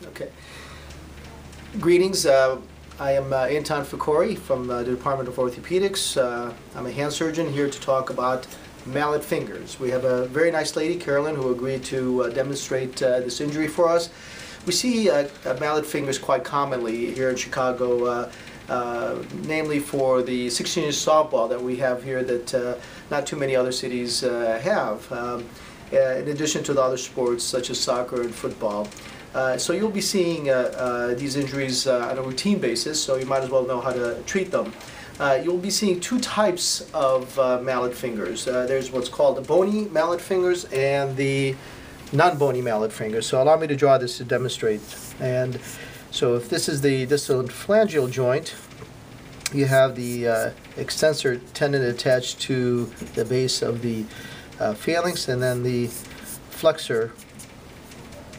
Okay. Greetings. I am Anton Fakori from the Department of Orthopedics. I'm a hand surgeon here to talk about mallet fingers. We have a very nice lady, Carolyn, who agreed to demonstrate this injury for us. We see mallet fingers quite commonly here in Chicago, namely for the 16-inch softball that we have here that not too many other cities have, in addition to the other sports such as soccer and football. So you'll be seeing these injuries on a routine basis, so you might as well know how to treat them. You'll be seeing two types of mallet fingers. There's what's called the bony mallet fingers and the non-bony mallet fingers. So allow me to draw this to demonstrate. And so if this is the distal phalangeal joint, you have the extensor tendon attached to the base of the phalanx, and then the flexor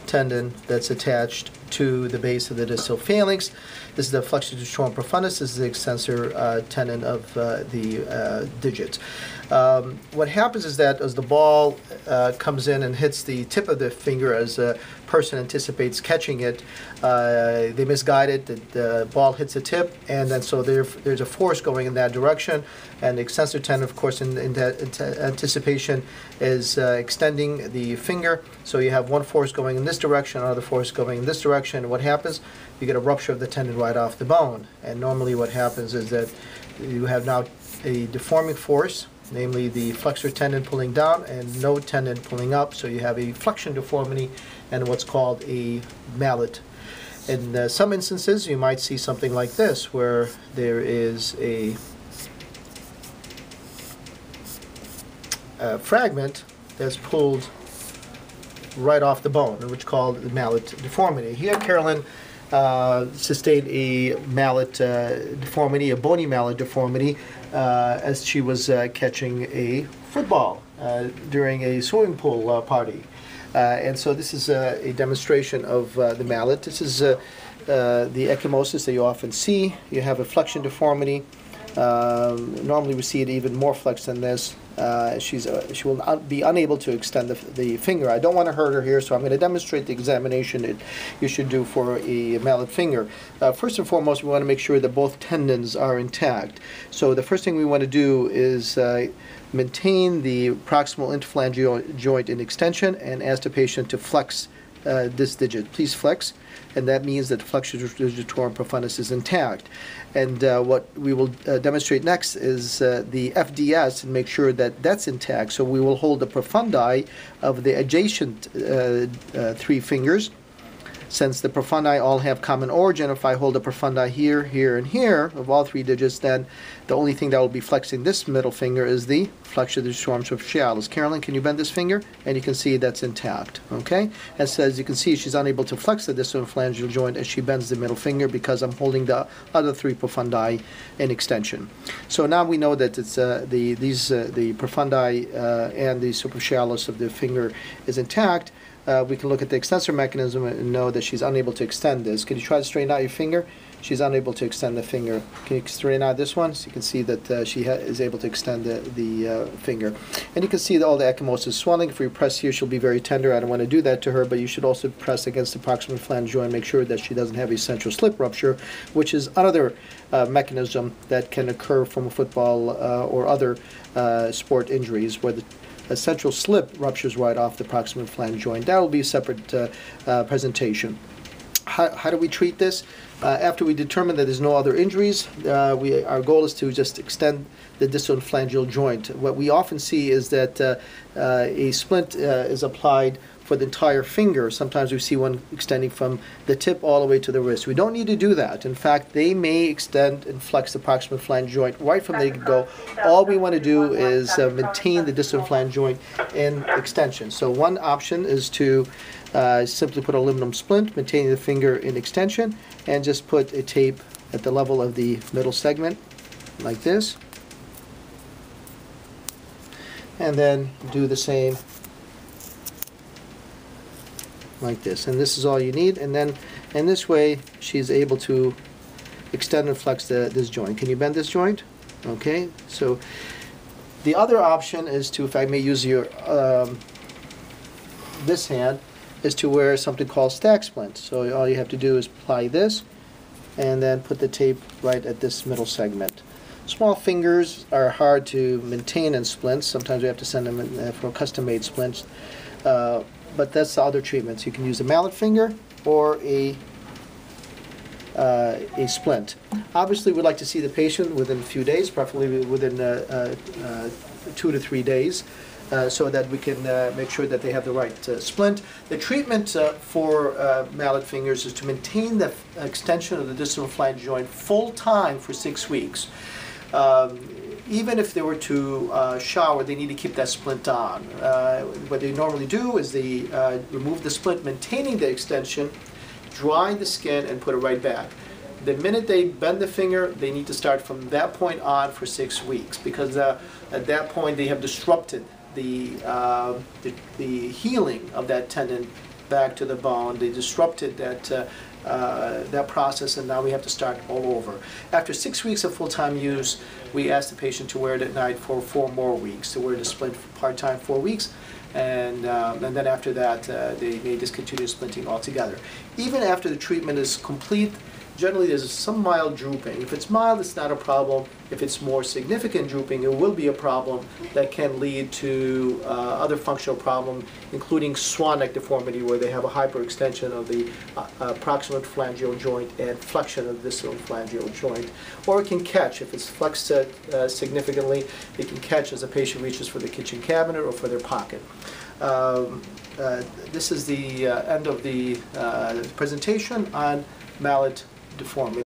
tendon that's attached to the base of the distal phalanx. This is the flexor digitorum profundus. This is the extensor tendon of the digit. What happens is that as the ball comes in and hits the tip of the finger, as a person anticipates catching it, they misguide it, the ball hits the tip, and then so there's a force going in that direction, and the extensor tendon, of course, in that anticipation is extending the finger. So you have one force going in this direction, another force going in this direction, and what happens? You get a rupture of the tendon right off the bone. And normally what happens is that you have now a deforming force, namely the flexor tendon pulling down and no tendon pulling up, so you have a flexion deformity and what's called a mallet. In some instances you might see something like this, where there is a fragment that's pulled right off the bone, which is called the mallet deformity. Here Carolyn sustained a mallet deformity, a bony mallet deformity, as she was catching a football during a swimming pool party. And so this is a demonstration of the mallet. This is the ecchymosis that you often see. You have a flexion deformity. Normally we see it even more flexed than this. She will be unable to extend the finger. I don't want to hurt her here, so I'm going to demonstrate the examination that you should do for a mallet finger. First and foremost, we want to make sure that both tendons are intact. So the first thing we want to do is maintain the proximal interphalangeal joint in extension and ask the patient to flex this digit. Please flex, and that means that the flexor digitorum profundus is intact. And what we will demonstrate next is the FDS, and make sure that that's intact. So we will hold the profundi of the adjacent three fingers. Since the profundi all have common origin, if I hold the profundi here, here, and here of all three digits, then the only thing that will be flexing this middle finger is the flexor digitorum superficialis. Carolyn, can you bend this finger? And you can see that's intact. Okay? As you can see, she's unable to flex the distal phalangeal joint as she bends the middle finger because I'm holding the other three profundi in extension. So now we know that it's the profundi and the superficialis of the finger is intact. We can look at the extensor mechanism and know that she's unable to extend this. Can you try to straighten out your finger? She's unable to extend the finger. Can you straighten out this one? So you can see that she is able to extend the finger. And you can see that all the ecchymosis swelling. If we press here, she'll be very tender. I don't want to do that to her, but you should also press against the proximal phalangeal joint and make sure that she doesn't have a central slip rupture, which is another mechanism that can occur from a football or other sport injuries, where a central slip ruptures right off the proximal phalangeal joint. That will be a separate presentation. How do we treat this? After we determine that there's no other injuries, our goal is to just extend the distal phalangeal joint. What we often see is that a splint is applied for the entire finger. Sometimes we see one extending from the tip all the way to the wrist. We don't need to do that. In fact, they may extend and flex the proximal phalangeal joint right from the get-go. All we want to do is maintain the distal phalangeal joint in extension. So one option is to simply put aluminum splint, maintaining the finger in extension, and just put a tape at the level of the middle segment, like this. And then do the same like this, and this is all you need. And then in this way she's able to extend and flex this joint. Can you bend this joint? Okay, so the other option is to, if I may use your this hand, is to wear something called stack splints. So all you have to do is apply this and then put the tape right at this middle segment. Small fingers are hard to maintain in splints. Sometimes we have to send them in for custom-made splints. But that's the other treatments. You can use a mallet finger or a splint. Obviously, we'd like to see the patient within a few days, preferably within 2 to 3 days, so that we can make sure that they have the right splint. The treatment for mallet fingers is to maintain the extension of the distal flange joint full time for 6 weeks. Even if they were to shower, they need to keep that splint on. What they normally do is they remove the splint, maintaining the extension, dry the skin, and put it right back. The minute they bend the finger, they need to start from that point on for 6 weeks, because at that point they have disrupted the healing of that tendon back to the bone. They disrupted that process, and now we have to start all over. After 6 weeks of full-time use, we ask the patient to wear it at night for 4 more weeks, to wear the splint part-time 4 weeks, and then after that they may discontinue splinting altogether. Even after the treatment is complete, generally there's some mild drooping. If it's mild, it's not a problem. If it's more significant drooping, it will be a problem that can lead to other functional problems, including swan neck deformity, where they have a hyperextension of the proximal phalangeal joint and flexion of the distal phalangeal joint. Or it can catch. If it's flexed significantly, it can catch as the patient reaches for the kitchen cabinet or for their pocket. This is the end of the presentation on mallet deformity.